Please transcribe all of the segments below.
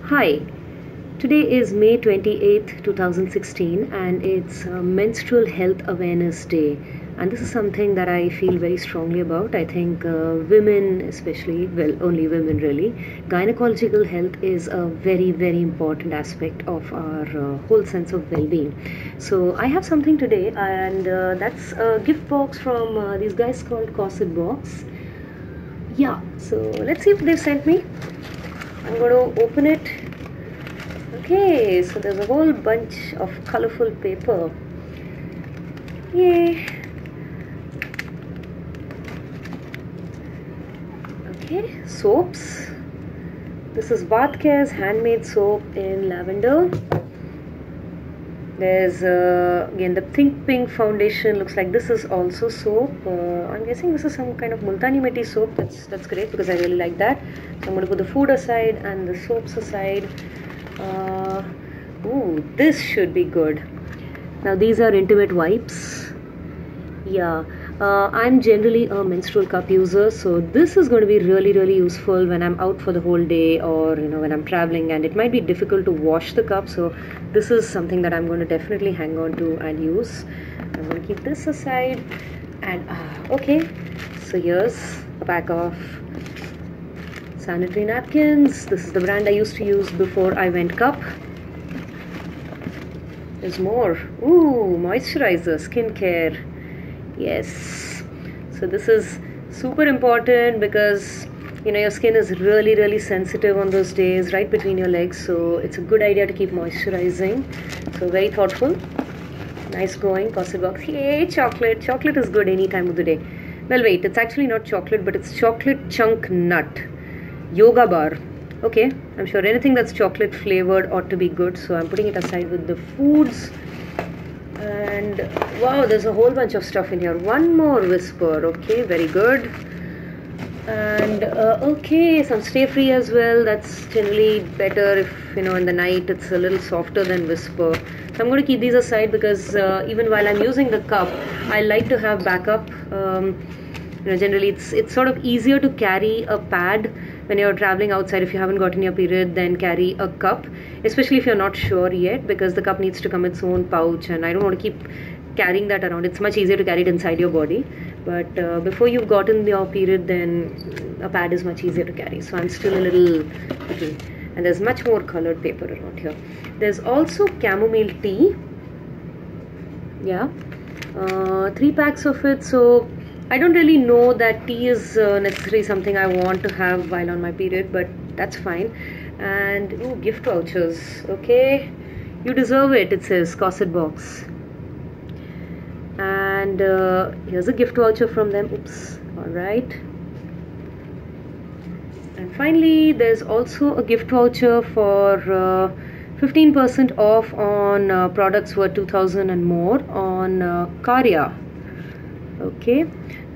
Hi, today is May 28th, 2016, and it's Menstrual Health Awareness Day. And this is something that I feel very strongly about. I think women, especially, well, only women really, gynecological health is a very, very important aspect of our whole sense of well being. So, I have something today, and that's a gift box from these guys called CossetBox. Yeah, so let's see what they sent me. I'm going to open it. Okay, so there's a whole bunch of colorful paper. Yay! Okay, soaps. This is Bath Care's handmade soap in lavender. There's again the Think Pink foundation. Looks like this is also soap. I'm guessing this is some kind of multani mitti soap. That's great because I really like that. So I'm going to put the food aside and the soaps aside. Ooh, this should be good. Now these are intimate wipes. Yeah, I'm generally a menstrual cup user, so this is going to be really useful when I'm out for the whole day, or when I'm traveling and it might be difficult to wash the cup. So this is something that I'm going to definitely hang on to and use. I'm going to keep this aside. And okay, so here's a pack of sanitary napkins. This is the brand I used to use before I went cup. There's more. Ooh, moisturizer, skincare. Yes. So this is super important because your skin is really sensitive on those days right between your legs. So it's a good idea to keep moisturizing. So very thoughtful. Nice going, CossetBox. Yay, chocolate. Chocolate is good any time of the day. Well, wait, it's actually not chocolate, but it's chocolate chunk nut. Yoga bar. Okay, I'm sure anything that's chocolate flavored ought to be good, so I'm putting it aside with the foods. And wow, there's a whole bunch of stuff in here. One more whisper. Okay, very good. And okay, some stay free as well. That's generally better if in the night it's a little softer than whisper. So I'm going to keep these aside because even while I'm using the cup, I like to have backup. Generally it's sort of easier to carry a pad when you're traveling outside if you haven't gotten your period than carry a cup, especially if you're not sure yet, because the cup needs to come in its own pouch and I don't want to keep carrying that around. It's much easier to carry it inside your body, but before you've gotten your period, then a pad is much easier to carry. So I'm still a little picky. And there's much more colored paper around here. There's also chamomile tea. Yeah, 3 packs of it. So I don't really know that tea is necessarily something I want to have while on my period, but that's fine. And ooh, gift vouchers. Okay, you deserve it. It says CossetBox. And here's a gift voucher from them. Oops. All right. And finally, there's also a gift voucher for 15% off on products worth 2,000 and more on Karya. Okay,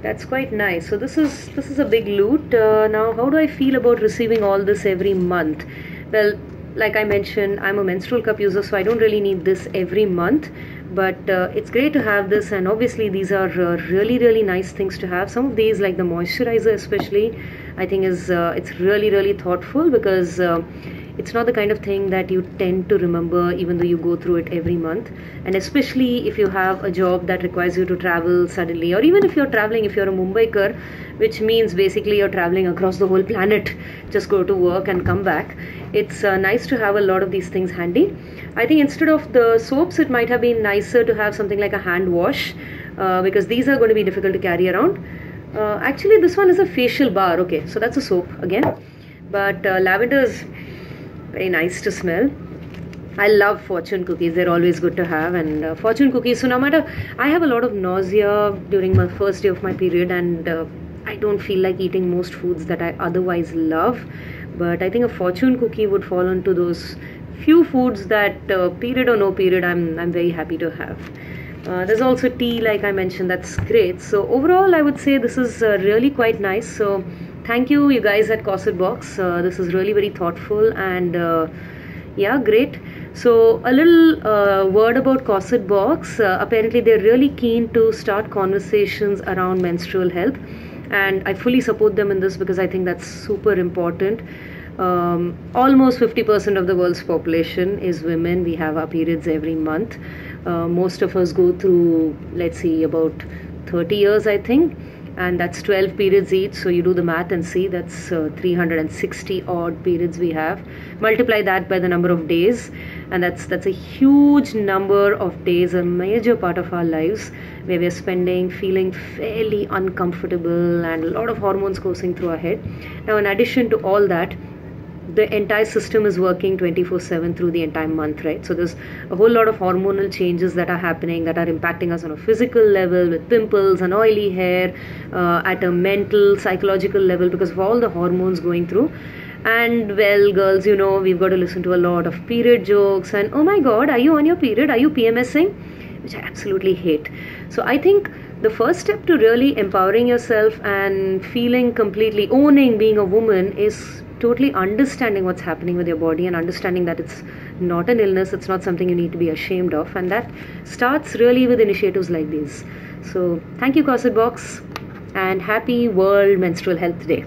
that's quite nice. So this is a big loot. Now, how do I feel about receiving all this every month? Well, like I mentioned, I'm a menstrual cup user, so I don't really need this every month. But it's great to have this, and obviously these are really nice things to have. Some of these, like the moisturizer especially, I think is it's really thoughtful because it's not the kind of thing that you tend to remember even though you go through it every month. And especially if you have a job that requires you to travel suddenly, or even if you're traveling, if you're a Mumbaiker, which means basically you're traveling across the whole planet, just go to work and come back. It's nice to have a lot of these things handy. I think instead of the soaps, it might have been nicer to have something like a hand wash because these are going to be difficult to carry around. Actually, this one is a facial bar. Okay, so that's a soap again. But lavender is very nice to smell. I love fortune cookies. They're always good to have. And fortune cookies, so no matter, I have a lot of nausea during my first day of my period, and I don't feel like eating most foods that I otherwise love. But I think a fortune cookie would fall into those few foods that period or no period I'm very happy to have. There's also tea, like I mentioned. That's great. So overall, I would say this is really quite nice. So thank you guys at CossetBox. This is really very thoughtful and yeah, great. So a little word about CossetBox. Apparently they're really keen to start conversations around menstrual health, and I fully support them in this because I think that's super important. Almost 50% of the world's population is women. We have our periods every month. Most of us go through, let's see, about 30 years, I think, and that's 12 periods each. So you do the math and see that's 360 odd periods we have. Multiply that by the number of days, and that's a huge number of days, a major part of our lives where we're spending feeling fairly uncomfortable and a lot of hormones coursing through our head. Now, in addition to all that, the entire system is working 24/7 through the entire month, right? So there's a whole lot of hormonal changes that are happening, that are impacting us on a physical level with pimples and oily hair, at a mental, psychological level, because of all the hormones going through. And well, girls, we've got to listen to a lot of period jokes and, oh my god, are you on your period? Are you PMSing? Which I absolutely hate. So I think the first step to really empowering yourself and feeling completely owning being a woman is totally understanding what's happening with your body and understanding that it's not an illness, it's not something you need to be ashamed of, and that starts really with initiatives like these. So thank you, CossetBox, and happy World Menstrual Health Day.